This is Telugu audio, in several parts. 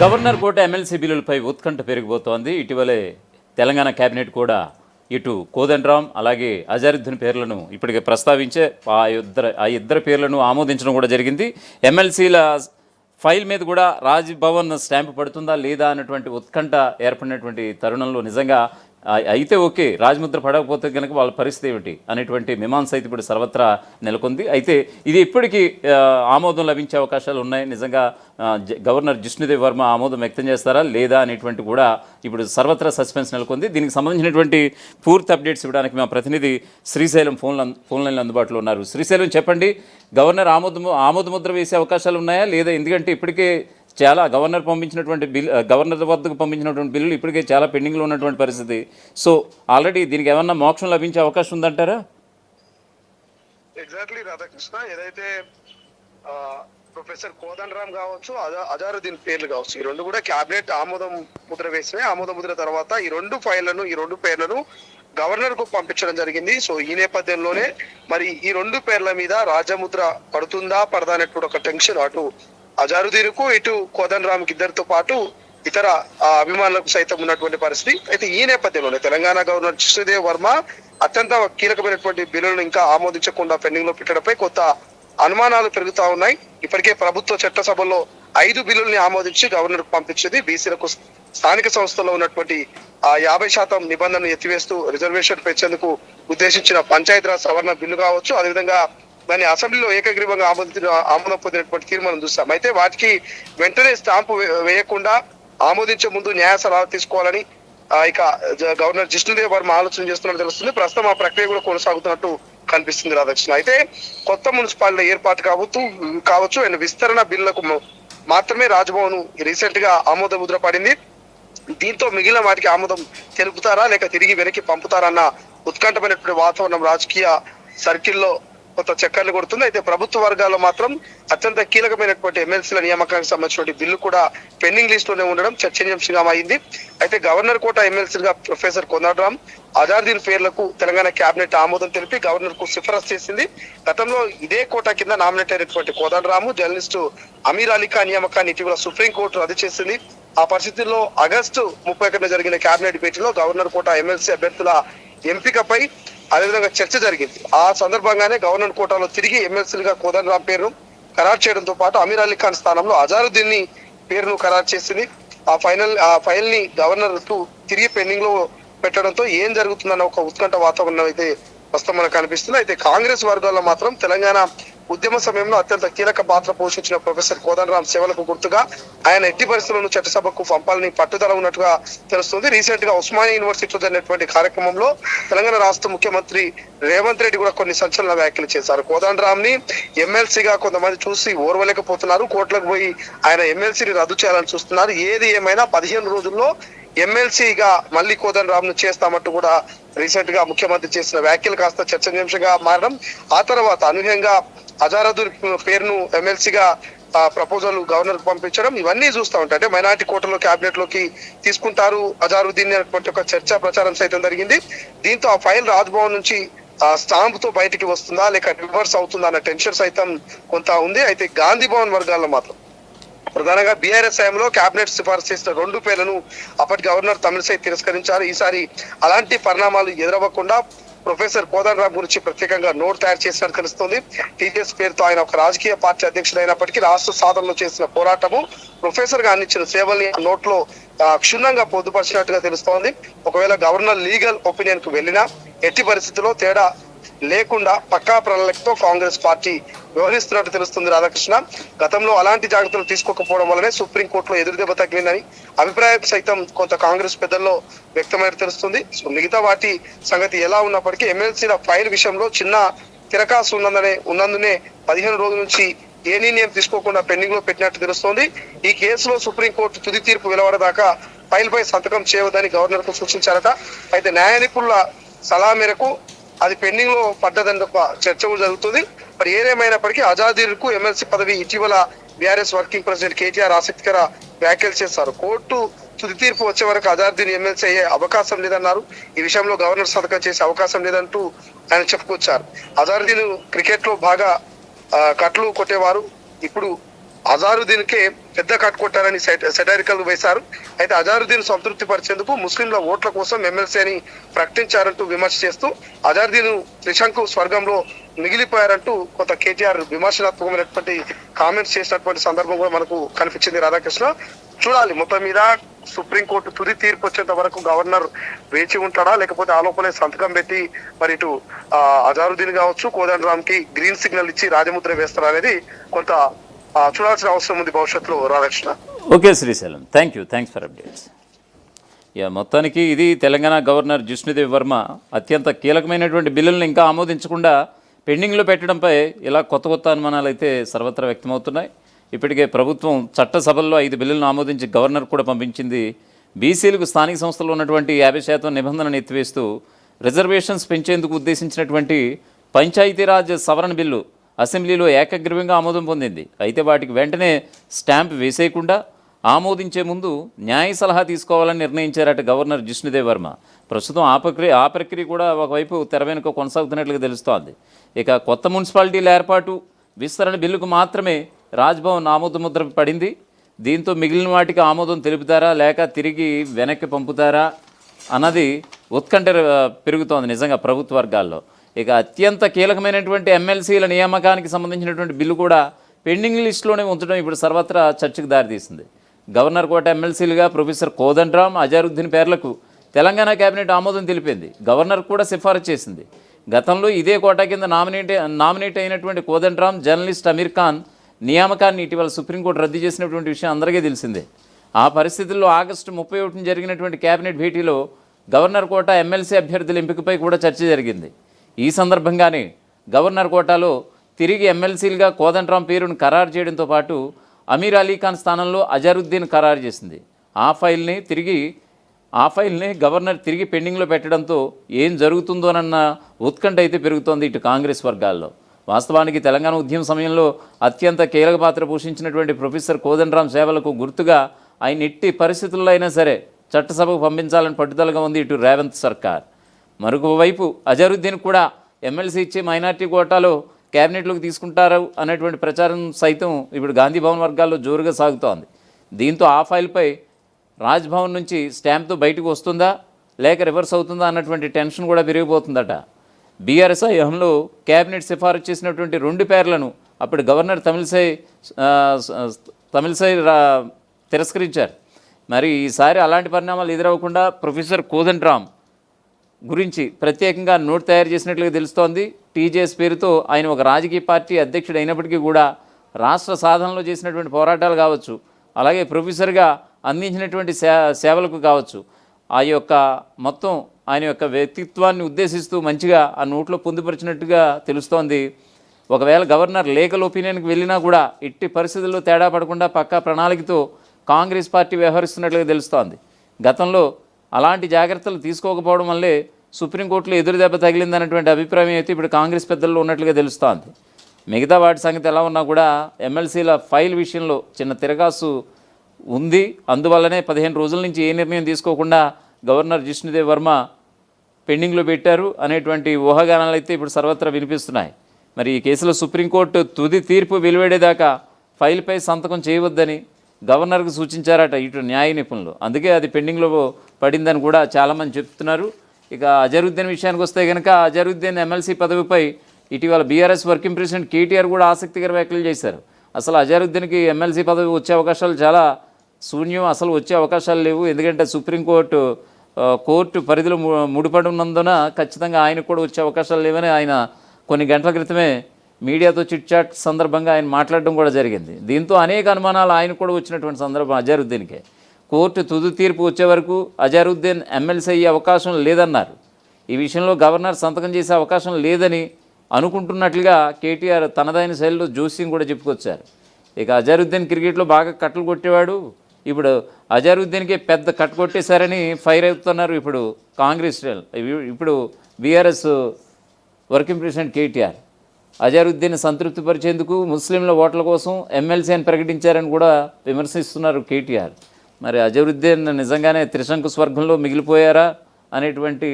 గవర్నర్ కోట ఎమ్మెల్సీ బిల్లులపై ఉత్కంఠ పెరిగిపోతోంది. ఇటీవలే తెలంగాణ కేబినెట్ కూడా ఇటు కోదండరాం అలాగే అజారుద్దీన్ పేర్లను ఇప్పటికే ప్రస్తావించే ఆ ఇద్దరు పేర్లను ఆమోదించడం కూడా జరిగింది. ఎమ్మెల్సీల ఫైల్ మీద కూడా రాజ్భవన్ స్టాంపు పడుతుందా లేదా అన్నటువంటి ఉత్కంఠ ఏర్పడినటువంటి తరుణంలో నిజంగా అయితే ఓకే, రాజముద్ర పడకపోతే కనుక వాళ్ళ పరిస్థితి ఏమిటి అనేటువంటి మీమాంస అయితే ఇప్పుడు సర్వత్రా నెలకొంది. అయితే ఇది ఇప్పటికీ ఆమోదం లభించే అవకాశాలు ఉన్నాయి. నిజంగా గవర్నర్ జిష్ణుదేవ్ వర్మ ఆమోదం వ్యక్తం చేస్తారా లేదా అనేటువంటి కూడా ఇప్పుడు సర్వత్రా సస్పెన్స్ నెలకొంది. దీనికి సంబంధించినటువంటి పూర్తి అప్డేట్స్ ఇవ్వడానికి మా ప్రతినిధి శ్రీశైలం ఫోన్ లైన్లో అందుబాటులో ఉన్నారు. శ్రీశైలం, చెప్పండి, గవర్నర్ ఆమోదముద్ర వేసే అవకాశాలు ఉన్నాయా లేదా? ఎందుకంటే ఇప్పటికే చాలా గవర్నర్ వద్దకు పంపించినటువంటి బిల్లులు ఇప్పటికే చాలా పెండింగ్లో ఉన్నటువంటి పరిస్థితి. సో ఆల్రెడీ దీనికి ఏమన్నా మోక్షం లభించే అవకాశం ఉందంటారా? ఎగ్జాక్ట్లీ రాధాకృష్ణ, ఏదైతే ప్రొఫెసర్ కోదండరాం కావచ్చు, అజారుద్దీన్ పేర్లు కావచ్చు, ఈ రెండు కూడా క్యాబినెట్ ఆమోదం ముద్ర వేసినాయి. ఆమోద ముద్ర తర్వాత ఈ రెండు పేర్లను గవర్నర్ కు పంపించడం జరిగింది. సో ఈ నేపథ్యంలోనే మరి ఈ రెండు పేర్ల మీద రాజముద్ర పడుతుందా పడదా అనేటువంటి ఒక టెన్షన్ అటు అజారుద్దీన్ కు ఇటు కోదండరామ్ కి ఇద్దరితో పాటు ఇతర అభిమానులకు సైతం ఉన్నటువంటి పరిస్థితి. అయితే ఈ నేపథ్యంలోనే తెలంగాణ గవర్నర్ జిష్ణుదేవ్ వర్మ అత్యంత కీలకమైనటువంటి బిల్లులను ఇంకా ఆమోదించకుండా పెండింగ్ లో పెట్టడంపై కొత్త అనుమానాలు పెరుగుతా ఉన్నాయి. ఇప్పటికే ప్రభుత్వ చట్టసభలో 5 బిల్లుల్ని ఆమోదించి గవర్నర్ కు పంపించింది. బీసీలకు స్థానిక సంస్థలో ఉన్నటువంటి 50% నిబంధనలు ఎత్తివేస్తూ రిజర్వేషన్ పెంచేందుకు ఉద్దేశించిన పంచాయతీరాజ్ సవరణ బిల్లు కావచ్చు, అదేవిధంగా దాన్ని అసెంబ్లీలో ఏకగ్రీవంగా ఆమోదం పొందినటువంటి తీర్మానం చూస్తాం. అయితే వాటికి వెంటనే స్టాంపు వేయకుండా ఆమోదించే ముందు న్యాయ సలహా తీసుకోవాలని ఇక గవర్నర్ జిష్ణుదేవ్ వర్మ ఆలోచన చేస్తున్నట్టు తెలుస్తుంది. ప్రస్తుతం ఆ ప్రక్రియ కూడా కొనసాగుతున్నట్టు కనిపిస్తుంది రాధాకృష్ణ. అయితే కొత్త మున్సిపాలిటీ ఏర్పాటు కావచ్చు అండ్ విస్తరణ బిల్లులకు మాత్రమే రాజ్భవన్ రీసెంట్ గా ఆమోద ముద్ర పడింది. దీంతో మిగిలిన వాటికి ఆమోదం తెలుపుతారా లేక తిరిగి వెనక్కి పంపుతారన్న ఉత్కంఠమైనటువంటి వాతావరణం రాజకీయ సర్కిల్లో కొత్త చక్కర్లు కొడుతుంది. అయితే ప్రభుత్వ వర్గాల్లో మాత్రం అత్యంత కీలకమైనటువంటి ఎమ్మెల్సీల నియామకానికి సంబంధించిన బిల్లు కూడా పెండింగ్ లిస్ట్ లోనే ఉండడం చర్చనీయాంశంగా అయింది. అయితే గవర్నర్ కోట ఎమ్మెల్సీగా ప్రొఫెసర్ కోదండరాం, అజారుద్దీన్ పేర్లకు తెలంగాణ కేబినెట్ ఆమోదం తెలిపి గవర్నర్ కు సిఫారసు చేసింది. గతంలో ఇదే కోట కింద నామినేట్ అయినటువంటి కోదండరాము, జర్నలిస్టు అమీర్ అలీ ఖాన్ నియామకాన్ని ఇటీవల సుప్రీంకోర్టు రద్దు చేసింది. ఆ పరిస్థితుల్లో ఆగస్టు 31న జరిగిన కేబినెట్ భేటీలో గవర్నర్ కోట ఎమ్మెల్సీ అభ్యర్థుల ఎంపికపై అదేవిధంగా చర్చ జరిగింది. ఆ సందర్భంగానే గవర్నర్ కోటాలో తిరిగి ఎమ్మెల్సీలుగా కోదండరాం పేరును ఖరారు చేయడంతో పాటు అమీర్ అలీ ఖాన్ స్థానంలో అజారుద్దీన్ పేరును ఖరారు చేసింది. ఆ ఫైల్ ని గవర్నర్ కు తిరిగి పెండింగ్ లో పెట్టడంతో ఏం జరుగుతుందన్న ఒక ఉత్కంఠ వాతావరణం అయితే ప్రస్తుతం మనకు కనిపిస్తుంది. అయితే కాంగ్రెస్ వర్గాల్లో మాత్రం తెలంగాణ ఉద్యమ సమయంలో అత్యంత కీలక పాత్ర పోషించిన ప్రొఫెసర్ కోదండరాం సేవలకు గుర్తుగా ఆయన ఎట్టి పరిస్థితులను చట్టసభకు పంపాలని పట్టుదల ఉన్నట్టుగా తెలుస్తుంది. రీసెంట్ గా ఉస్మానియా యూనివర్సిటీలో జరిగినటువంటి కార్యక్రమంలో తెలంగాణ రాష్ట్ర ముఖ్యమంత్రి రేవంత్ రెడ్డి కూడా కొన్ని సంచలన వ్యాఖ్యలు చేశారు. కోదండరాం ని ఎమ్మెల్సీగా కొంతమంది చూసి ఓర్వలేకపోతున్నారు, కోర్టులకు పోయి ఆయన ఎమ్మెల్సీని రద్దు చేయాలని చూస్తున్నారు. ఏది ఏమైనా 15 రోజుల్లో ఎమ్మెల్సీగా మళ్ళీ కోదండరాం ను చేస్తామంటూ కూడా రీసెంట్ గా ముఖ్యమంత్రి చేసిన వ్యాఖ్యలు కాస్త చర్చనీయాంశంగా మారడం, ఆ తర్వాత అనూహ్యంగా అజారుద్దీన్ పేరును ఎమ్మెల్సీగా ప్రపోజల్ గవర్నర్ కు పంపించడం, ఇవన్నీ చూస్తూ ఉంటాయి. అంటే మైనార్టీ కోటాలో కేబినెట్ లోకి తీసుకుంటారు అజారుద్దీన్ అనేటువంటి ఒక చర్చ ప్రచారం సైతం జరిగింది. దీంతో ఆ ఫైల్ రాజ్భవన్ నుంచి స్టాంప్ తో బయటికి వస్తుందా లేక రివర్స్ అవుతుందా అన్న టెన్షన్ సైతం కొంత ఉంది. అయితే గాంధీ భవన్ వర్గాల్లో మాత్రం ప్రధానంగా బీఆర్ఎస్ హయాంలో కేబినెట్ సిఫారసు చేసిన 2 పేర్లను అప్పటి గవర్నర్ తమిళసై తిరస్కరించారు. ఈసారి అలాంటి పరిణామాలు ఎదురవ్వకుండా ప్రొఫెసర్ కోదండరాం గురించి ప్రత్యేకంగా నోట్ తయారు చేసినట్టు తెలుస్తోంది. టీజేఎస్ పేరుతో ఆయన ఒక రాజకీయ పార్టీ అధ్యక్షుడు అయినప్పటికీ రాష్ట్ర సాధనలో చేసిన పోరాటము, ప్రొఫెసర్ గా అందించిన సేవల్ని నోట్ లో క్షుణ్ణంగా పొందుపరిచినట్టుగా తెలుస్తోంది. ఒకవేళ గవర్నర్ లీగల్ ఒపీనియన్ కు వెళ్ళినా ఎట్టి పరిస్థితుల్లో తేడా లేకుండా పక్కా ప్రణాళికతో కాంగ్రెస్ పార్టీ వ్యవహరిస్తున్నట్టు తెలుస్తుంది రాధాకృష్ణ. గతంలో అలాంటి జాగ్రత్తలు తీసుకోకపోవడం వల్లనే సుప్రీంకోర్టులో ఎదురుదెబ్బ తగిలిందని అభిప్రాయం సైతం కొంత కాంగ్రెస్ పెద్దల్లో వ్యక్తమైనట్టు తెలుస్తుంది. సో మిగతా వాటి సంగతి ఎలా ఉన్నప్పటికీ ఎమ్మెల్సీల ఫైల్ విషయంలో చిన్న తిరకాసు ఉన్నందునే 15 రోజుల నుంచి ఏ నిర్ణయం తీసుకోకుండా పెండింగ్ లో పెట్టినట్టు తెలుస్తోంది. ఈ కేసులో సుప్రీంకోర్టు తుది తీర్పు వెలువడదాకా ఫైల్ పై సంతకం చేయవద్దని గవర్నర్ కు సూచించారట. అయితే న్యాయ నిపుణుల సలహా మేరకు అది పెండింగ్ లో పడ్డదని ఒక చర్చ జరుగుతుంది. మరి ఏదేమైనప్పటికీ అజారుద్దీన్ కు ఎమ్మెల్సీ పదవి ఇటీవల బీఆర్ఎస్ వర్కింగ్ ప్రెసిడెంట్ కేటీఆర్ ఆసక్తికర వ్యాఖ్యలు చేశారు. కోర్టు తుది తీర్పు వచ్చే వరకు అజారుద్దీన్ ఎమ్మెల్సీ అయ్యే అవకాశం లేదన్నారు. ఈ విషయంలో గవర్నర్ సంతకం చేసే అవకాశం లేదంటూ ఆయన చెప్పుకొచ్చారు. అజారుద్దీన్ క్రికెట్ లో బాగా కట్లు కొట్టేవారు. ఇప్పుడు అజారుద్దీన్కే పెద్ద కట్ కొట్టారని సెటారికల్ వేశారు. అయితే అజారుద్దీన్ సంతృప్తి పరిచేందుకు ముస్లింల ఓట్ల కోసం ఎమ్మెల్సీ అని ప్రకటించారంటూ విమర్శ చేస్తూ అజారుద్దీన్ త్రిశంకు స్వర్గంలో మిగిలిపోయారంటూ కొంత కేటీఆర్ విమర్శనాత్మకమైనటువంటి కామెంట్స్ చేసినటువంటి సందర్భం కూడా మనకు కనిపించింది. రాధాకృష్ణ, చూడాలి మొత్తం మీద సుప్రీంకోర్టు తుది తీర్పు వచ్చేంత వరకు గవర్నర్ వేచి ఉంటాడా, లేకపోతే ఆ లోపలే సంతకం పెట్టి మరి ఇటు అజారుద్దీన్ కావచ్చు కోదండరామ్ కి గ్రీన్ సిగ్నల్ ఇచ్చి రాజముద్ర వేస్తారా అనేది కొంత చూడాల్సిన అవసరం ఉంది భవిష్యత్తులో. Radhakrishna, okay Srisailam, thanks for updates. మొత్తానికి ఇది తెలంగాణ గవర్నర్ జిష్ణుదేవ్ వర్మ అత్యంత కీలకమైనటువంటి బిల్లులను ఇంకా ఆమోదించకుండా పెండింగ్లో పెట్టడంపై ఇలా కొత్త అనుమానాలు అయితే సర్వత్రా వ్యక్తమవుతున్నాయి. ఇప్పటికే ప్రభుత్వం చట్టసభల్లో 5 బిల్లులను ఆమోదించి గవర్నర్ కూడా పంపించింది. బీసీలకు స్థానిక సంస్థల్లో ఉన్నటువంటి 50% నిబంధనను ఎత్తివేస్తూ రిజర్వేషన్స్ పెంచేందుకు ఉద్దేశించినటువంటి పంచాయతీరాజ్ సవరణ బిల్లు అసెంబ్లీలో ఏకగ్రీవంగా ఆమోదం పొందింది. అయితే వాటికి వెంటనే స్టాంప్ వేసేయకుండా ఆమోదించే ముందు న్యాయ సలహా తీసుకోవాలని నిర్ణయించారట గవర్నర్ జిష్ణుదేవ్ వర్మ. ప్రస్తుతం ఆ ప్రక్రియ కూడా ఒకవైపు తెర వెనుక కొనసాగుతున్నట్లుగా తెలుస్తోంది. ఇక కొత్త మున్సిపాలిటీల ఏర్పాటు విస్తరణ బిల్లుకు మాత్రమే రాజ్భవన్ ఆమోదముద్ర పడింది. దీంతో మిగిలిన వాటికి ఆమోదం తెలుపుతారా లేక తిరిగి వెనక్కి పంపుతారా అన్నది ఉత్కంఠ పెరుగుతోంది నిజంగా ప్రభుత్వ వర్గాల్లో. ఇక అత్యంత కీలకమైనటువంటి ఎమ్మెల్సీల నియామకానికి సంబంధించినటువంటి బిల్లు కూడా పెండింగ్ లిస్టులోనే ఉంచడం ఇప్పుడు సర్వత్రా చర్చకు దారితీసింది. గవర్నర్ కోట ఎమ్మెల్సీలుగా ప్రొఫెసర్ కోదండరామ్, అజారుద్దీన్ పేర్లకు తెలంగాణ కేబినెట్ ఆమోదం తెలిపింది. గవర్నర్ కూడా సిఫారసు చేసింది. గతంలో ఇదే కోటా కింద నామినేట్ అయినటువంటి కోదండరామ్, జర్నలిస్ట్ అమీర్ ఖాన్ నియామకాన్ని ఇటీవల సుప్రీంకోర్టు రద్దు చేసినటువంటి విషయం అందరికీ తెలిసిందే. ఆ పరిస్థితుల్లో ఆగస్టు 31 జరిగినటువంటి కేబినెట్ భేటీలో గవర్నర్ కోట ఎమ్మెల్సీ అభ్యర్థుల ఎంపికపై కూడా చర్చ జరిగింది. ఈ సందర్భంగానే గవర్నర్ కోటాలో తిరిగి ఎమ్మెల్సీలుగా కోదండరామ్ పేరును ఖరారు చేయడంతో పాటు అమీర్ అలీ ఖాన్ స్థానంలో అజారుద్దీన్ ఖరారు చేసింది. ఆ ఫైల్ని గవర్నర్ తిరిగి పెండింగ్లో పెట్టడంతో ఏం జరుగుతుందోనన్న ఉత్కంఠ అయితే పెరుగుతోంది ఇటు కాంగ్రెస్ వర్గాల్లో. వాస్తవానికి తెలంగాణ ఉద్యమ సమయంలో అత్యంత కీలక పాత్ర పోషించినటువంటి ప్రొఫెసర్ కోదండరామ్ సేవలకు గుర్తుగా ఆయన ఎట్టి పరిస్థితుల్లో అయినా సరే చట్టసభకు పంపించాలని పట్టుదలగా ఉంది ఇటు రేవంత్ సర్కార్. మరొకవైపు అజారుద్దీన్ కూడా ఎమ్మెల్సీ ఇచ్చే మైనార్టీ కోటాలో క్యాబినెట్లోకి తీసుకుంటారు అనేటువంటి ప్రచారం సైతం ఇప్పుడు గాంధీ భవన్ వర్గాల్లో జోరుగా సాగుతోంది. దీంతో ఆ ఫైల్పై రాజ్భవన్ నుంచి స్టాంప్తో బయటకు వస్తుందా లేక రివర్స్ అవుతుందా అన్నటువంటి టెన్షన్ కూడా పెరిగిపోతుందట. బీఆర్ఎస్ హయాంలో కేబినెట్ సిఫారసు చేసినటువంటి 2 పేర్లను అప్పుడు గవర్నర్ తమిళసై తిరస్కరించారు. మరి ఈసారి అలాంటి పరిణామాలు ఎదురవ్వకుండా ప్రొఫెసర్ కోదండరామ్ గురించి ప్రత్యేకంగా నోట్ తయారు చేసినట్లుగా తెలుస్తోంది. టీజేఎస్ పేరుతో ఆయన ఒక రాజకీయ పార్టీ అధ్యక్షుడు అయినప్పటికీ కూడా రాష్ట్ర సాధనలో చేసినటువంటి పోరాటాలు కావచ్చు, అలాగే ప్రొఫెసర్గా అందించినటువంటి సేవలకు కావచ్చు, ఆ యొక్క మొత్తం ఆయన యొక్క వ్యక్తిత్వాన్ని ఉద్దేశిస్తూ మంచిగా ఆ నోట్లో పొందుపరిచినట్టుగా తెలుస్తోంది. ఒకవేళ గవర్నర్ లీగల్ ఒపీనియన్కి వెళ్ళినా కూడా ఎట్టి పరిస్థితుల్లో తేడా పడకుండా పక్కా ప్రణాళికతో కాంగ్రెస్ పార్టీ వ్యవహరిస్తున్నట్లుగా తెలుస్తోంది. గతంలో అలాంటి జాగ్రత్తలు తీసుకోకపోవడం వల్లే సుప్రీంకోర్టులో ఎదురు దెబ్బ తగిలిందన్నటువంటి అభిప్రాయం అయితే ఇప్పుడు కాంగ్రెస్ పెద్దల్లో ఉన్నట్లుగా తెలుస్తోంది. మిగతా వాటి సంగతి ఎలా ఉన్నా కూడా ఎమ్మెల్సీల ఫైల్ విషయంలో చిన్న తిరగాసు ఉంది. అందువల్లనే 15 రోజుల నుంచి ఏ నిర్ణయం తీసుకోకుండా గవర్నర్ జిష్ణుదేవ్ వర్మ పెండింగ్లో పెట్టారు అనేటువంటి ఊహాగానాలు అయితే ఇప్పుడు సర్వత్రా వినిపిస్తున్నాయి. మరి ఈ కేసులో సుప్రీంకోర్టు తుది తీర్పు వెలువడేదాకా ఫైల్పై సంతకం చేయవద్దని గవర్నర్కు సూచించారట ఇటు న్యాయ నిపుణులు. అందుకే అది పెండింగ్లో పడిందని కూడా చాలామంది చెప్తున్నారు. ఇక అజరుద్దీన్ విషయానికి వస్తే కనుక అజరుద్దీన్ ఎమ్మెల్సీ పదవిపై ఇటీవల బీఆర్ఎస్ వర్కింగ్ ప్రెసిడెంట్ కేటీఆర్ కూడా ఆసక్తికర వ్యాఖ్యలు చేశారు. అసలు అజరుద్దీన్కి ఎమ్మెల్సీ పదవి వచ్చే అవకాశాలు చాలా శూన్యం, అసలు వచ్చే అవకాశాలు లేవు. ఎందుకంటే సుప్రీంకోర్టు కోర్టు పరిధిలో ముడిపడి ఉన్నందున ఖచ్చితంగా ఆయనకు కూడా వచ్చే అవకాశాలు లేవని ఆయన కొన్ని గంటల క్రితమే మీడియాతో చిట్చాట్ సందర్భంగా ఆయన మాట్లాడడం కూడా జరిగింది. దీంతో అనేక అనుమానాలు ఆయనకు కూడా వచ్చినటువంటి సందర్భం అజరుద్దీన్కే. కోర్టు తుది తీర్పు వచ్చే వరకు అజరుద్దీన్ ఎమ్మెల్సీ అయ్యే అవకాశం లేదన్నారు. ఈ విషయంలో గవర్నర్ సంతకం చేసే అవకాశం లేదని అనుకుంటున్నట్లుగా కేటీఆర్ తనదైన శైలిలో జోస్యం కూడా చెప్పుకొచ్చారు. ఇక అజరుద్దీన్ క్రికెట్లో బాగా కట్టలు కొట్టేవాడు, ఇప్పుడు అజరుద్దీన్కే పెద్ద కట్ కొట్టేశారని ఫైర్ అవుతున్నారు ఇప్పుడు కాంగ్రెస్, ఇప్పుడు BRS working president KTR. Azharuddin సంతృప్తిపరిచేందుకు ముస్లింల ఓట్ల కోసం ఎమ్మెల్సీ అని ప్రకటించారని కూడా విమర్శిస్తున్నారు కేటీఆర్. మరి అజరుద్దీన్ నిజంగానే త్రిశంకు స్వర్గంలో మిగిలిపోయారా అనేటువంటి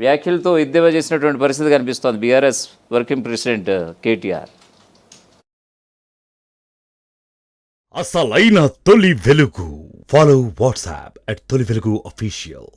వ్యాఖ్యలతో ఎద్దేవా చేసినటువంటి పరిస్థితి కనిపిస్తోంది బీఆర్ఎస్ వర్కింగ్ ప్రెసిడెంట్ కేటీఆర్. అసలైన తొలి వెలుగు. ఫాలో వాట్సాప్ @తొలి వెలుగు official.